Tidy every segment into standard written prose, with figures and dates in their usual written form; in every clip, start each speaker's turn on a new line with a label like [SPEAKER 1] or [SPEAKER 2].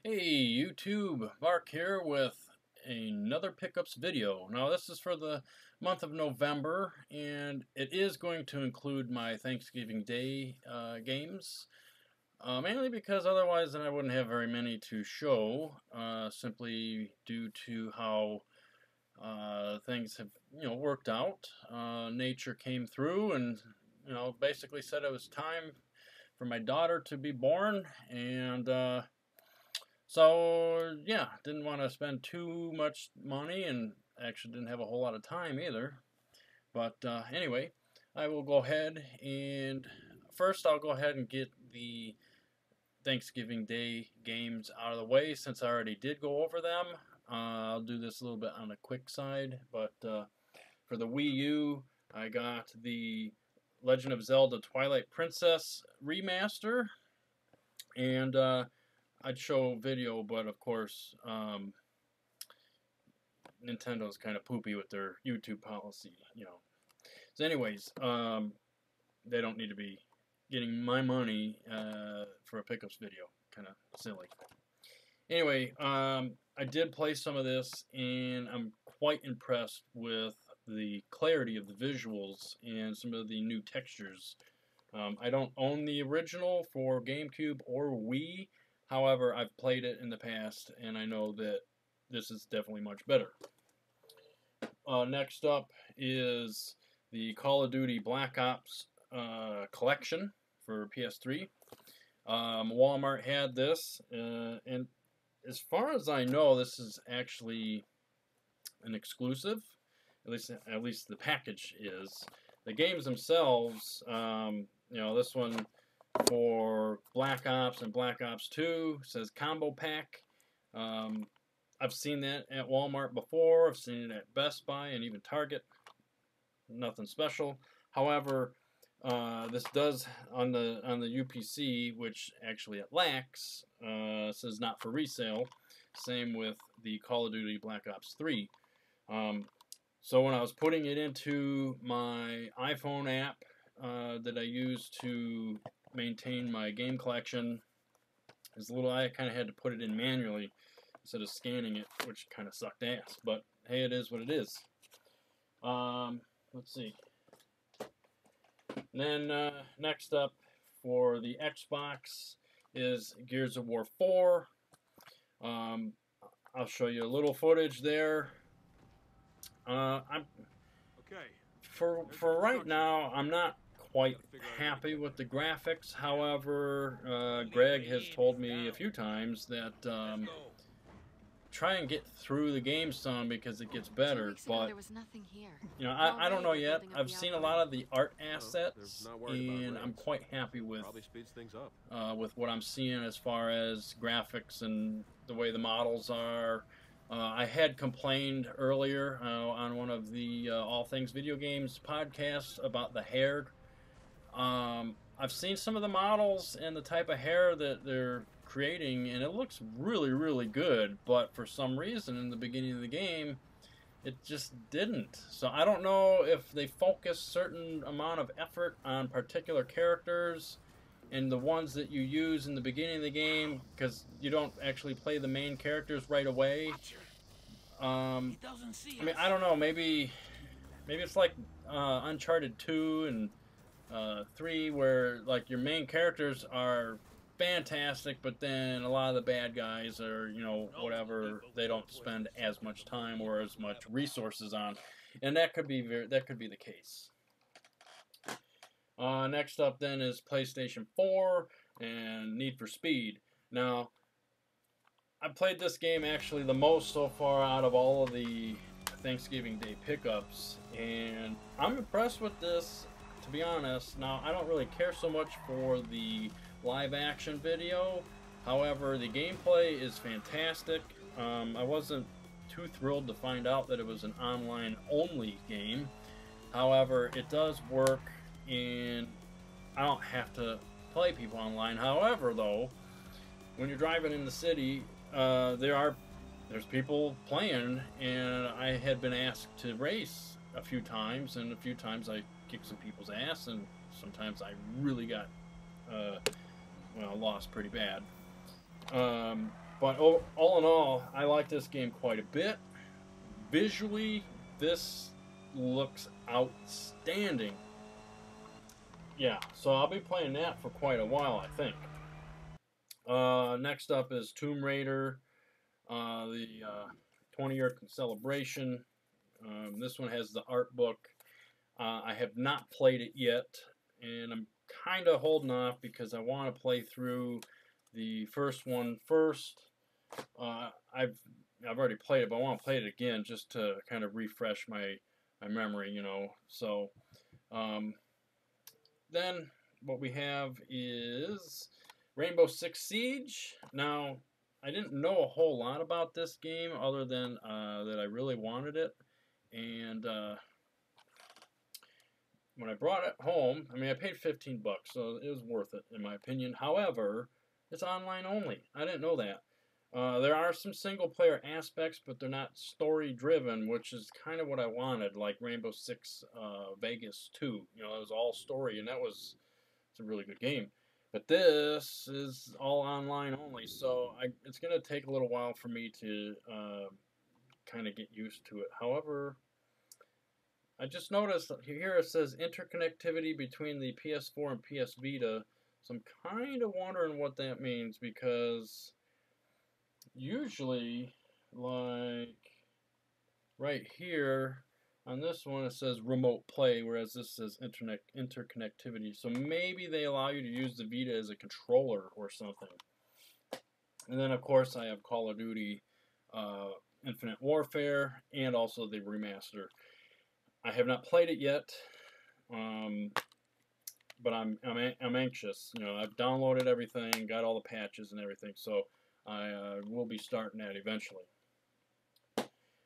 [SPEAKER 1] Hey YouTube, Mark here with another pickups video. Now this is for the month of November and it is going to include my Thanksgiving Day games. Mainly because otherwise then I wouldn't have very many to show, simply due to how things have worked out. Nature came through and basically said it was time for my daughter to be born, and so yeah, didn't want to spend too much money and actually didn't have a whole lot of time either. But anyway, I will go ahead and first I'll go ahead and get the Thanksgiving Day games out of the way since I already did go over them. I'll do this a little bit on the quick side, but for the Wii U, I got the Legend of Zelda Twilight Princess remaster, and I'd show video, but of course, Nintendo's kind of poopy with their YouTube policy, So anyways, they don't need to be getting my money for a pickups video. Kind of silly. Anyway, I did play some of this, and I'm quite impressed with the clarity of the visuals and some of the new textures. I don't own the original for GameCube or Wii. However, I've played it in the past, and I know that this is definitely much better. Next up is the Call of Duty Black Ops collection for PS3. Walmart had this, and as far as I know, this is actually an exclusive. At least the package is. The games themselves, this one for Black Ops and Black Ops 2 says Combo Pack. I've seen that at Walmart before. I've seen it at Best Buy and even Target. Nothing special. However, this does on the UPC, which actually it lacks, says not for resale. Same with the Call of Duty Black Ops 3. So when I was putting it into my iPhone app that I use to maintain my game collection, I kind of had to put it in manually instead of scanning it, which kind of sucked ass. But hey, it is what it is. Let's see. And then next up for the Xbox is Gears of War 4. I'll show you a little footage there. For right now, I'm not quite happy with the graphics. However, Greg has told me a few times that try and get through the game some because it gets better. But I don't know yet. I've seen a lot of the art assets, and I'm quite happy with what I'm seeing as far as graphics and the way the models are. I had complained earlier on one of the All Things Video Games podcasts about the hair. I've seen some of the models and the type of hair that they're creating, and it looks really, really good. But for some reason, in the beginning of the game, it just didn't. So I don't know if they focus certain amount of effort on particular characters and the ones that you use in the beginning of the game, because you don't actually play the main characters right away. I mean, I don't know. Maybe it's like Uncharted 2 and 3, where like your main characters are fantastic, but then a lot of the bad guys are, whatever. They don't spend as much time or as much resources on, and that could be the case. Next up then is PlayStation 4 and Need for Speed. Now, I played this game actually the most so far out of all of the Thanksgiving Day pickups, and I'm impressed with this, to be honest. Now, I don't really care so much for the live action video. However, the gameplay is fantastic. I wasn't too thrilled to find out that it was an online only game. However, it does work, and I don't have to play people online. However, though, when you're driving in the city, there's people playing, and I had been asked to race a few times, and a few times I kicked some people's ass, and sometimes I really got lost pretty bad. But all in all, I like this game quite a bit. Visually, this looks outstanding. Yeah, so I'll be playing that for quite a while, I think. Next up is Tomb Raider, the 20-year celebration. This one has the art book. I have not played it yet, and I'm kind of holding off because I want to play through the first one first. I've already played it, but I want to play it again just to kind of refresh my memory, you know. So then what we have is Rainbow Six Siege. Now, I didn't know a whole lot about this game other than that I really wanted it, and when I brought it home, I mean, I paid $15, so it was worth it in my opinion. However, it's online only. I didn't know that. There are some single-player aspects, but they're not story-driven, which is kind of what I wanted, like Rainbow Six Vegas 2. You know, it was all story, and it's a really good game. But this is all online only, so it's going to take a little while for me to kind of get used to it. However, I just noticed here it says interconnectivity between the PS4 and PS Vita, so I'm kind of wondering what that means, because usually, like right here on this one, it says remote play, whereas this says interconnectivity. So maybe they allow you to use the Vita as a controller or something. And then, of course, I have Call of Duty Infinite Warfare and also the remaster. I have not played it yet, but I'm anxious. You know, I've downloaded everything, got all the patches and everything, so I will be starting that eventually.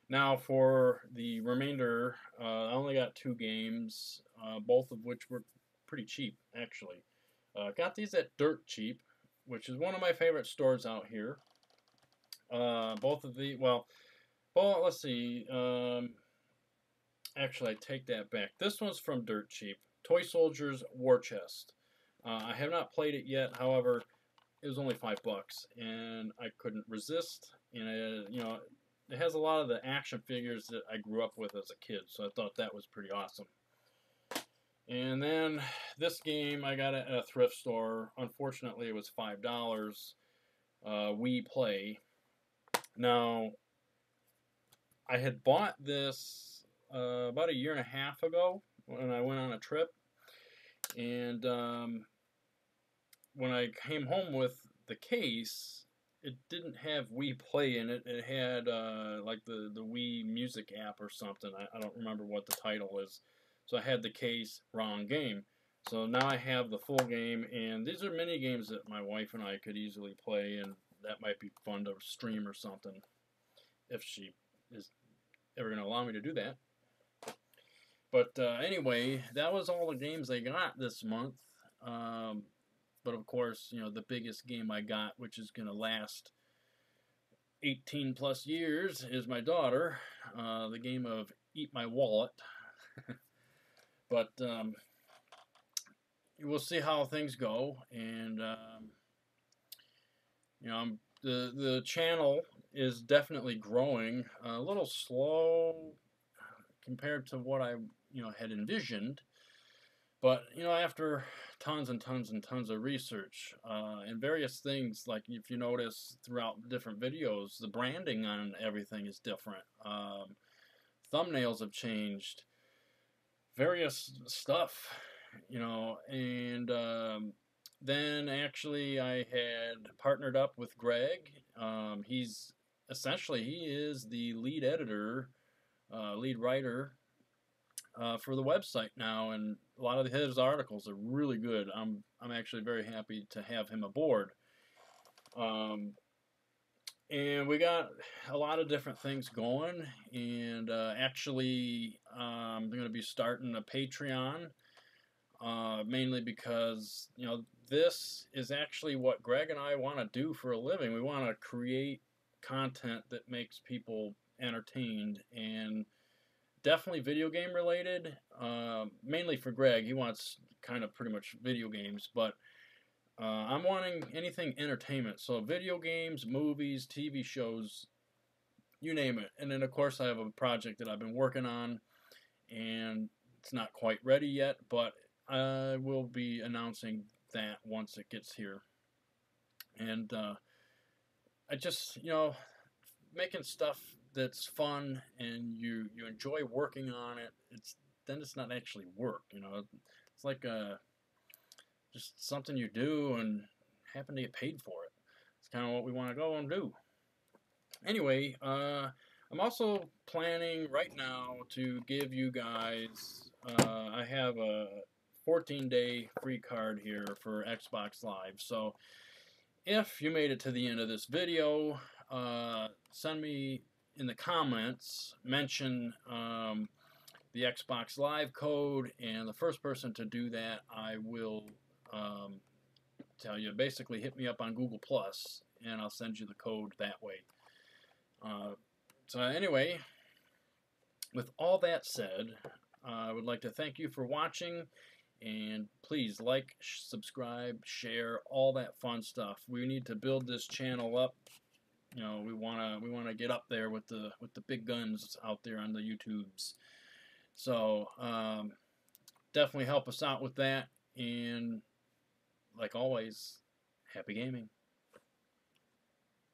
[SPEAKER 1] Now, for the remainder, I only got 2 games, both of which were pretty cheap, actually. Got these at Dirt Cheap, which is one of my favorite stores out here. Both of the, well, let's see. Actually, I take that back. This one's from Dirt Cheap. Toy Soldiers War Chest. I have not played it yet. However, it was only $5, and I couldn't resist. And you know, it has a lot of the action figures that I grew up with as a kid, so I thought that was pretty awesome. And then this game I got it at a thrift store. Unfortunately, it was $5. Wii Play. Now, I had bought this about a year and a half ago when I went on a trip, and when I came home with the case, it didn't have Wii Play in it. It had like the Wii Music app or something. I don't remember what the title is. So I had the case, wrong game. So now I have the full game, and these are mini games that my wife and I could easily play, and that might be fun to stream or something, if she is ever going to allow me to do that. But anyway, that was all the games I got this month. But of course, you know, the biggest game I got, which is going to last 18 plus years, is my daughter. The game of Eat My Wallet. But we'll see how things go, and you know, the channel is definitely growing. A little slow compared to what I had envisioned, but you know, after tons and tons and tons of research and various things, like if you notice throughout different videos, the branding on everything is different. Thumbnails have changed. Various stuff, you know, and then actually I had partnered up with Greg. He is the lead editor, lead writer for the website now, and a lot of his articles are really good. I'm actually very happy to have him aboard. And we got a lot of different things going, and actually I'm going to be starting a Patreon, mainly because, you know, this is actually what Greg and I want to do for a living. We want to create content that makes people entertained, and definitely video game related, mainly for Greg. He wants kind of pretty much video games, but I'm wanting anything entertainment, so video games, movies, TV shows, you name it. And then, of course, I have a project that I've been working on, and it's not quite ready yet, but I will be announcing that once it gets here. And I just, making stuff that's fun and you enjoy working on it, then it's not actually work, It's like just something you do and happen to get paid for it. It's kind of what we want to go and do. Anyway, I'm also planning right now to give you guys, I have a 14-day free card here for Xbox Live. So if you made it to the end of this video, send me in the comments, mention the Xbox Live code, and the first person to do that, I will tell you, basically hit me up on Google Plus, and I'll send you the code that way. So anyway, with all that said, I would like to thank you for watching, and please like, subscribe, share, all that fun stuff. We need to build this channel up. We wanna get up there with the big guns out there on the YouTubes. So definitely help us out with that, and like always, happy gaming.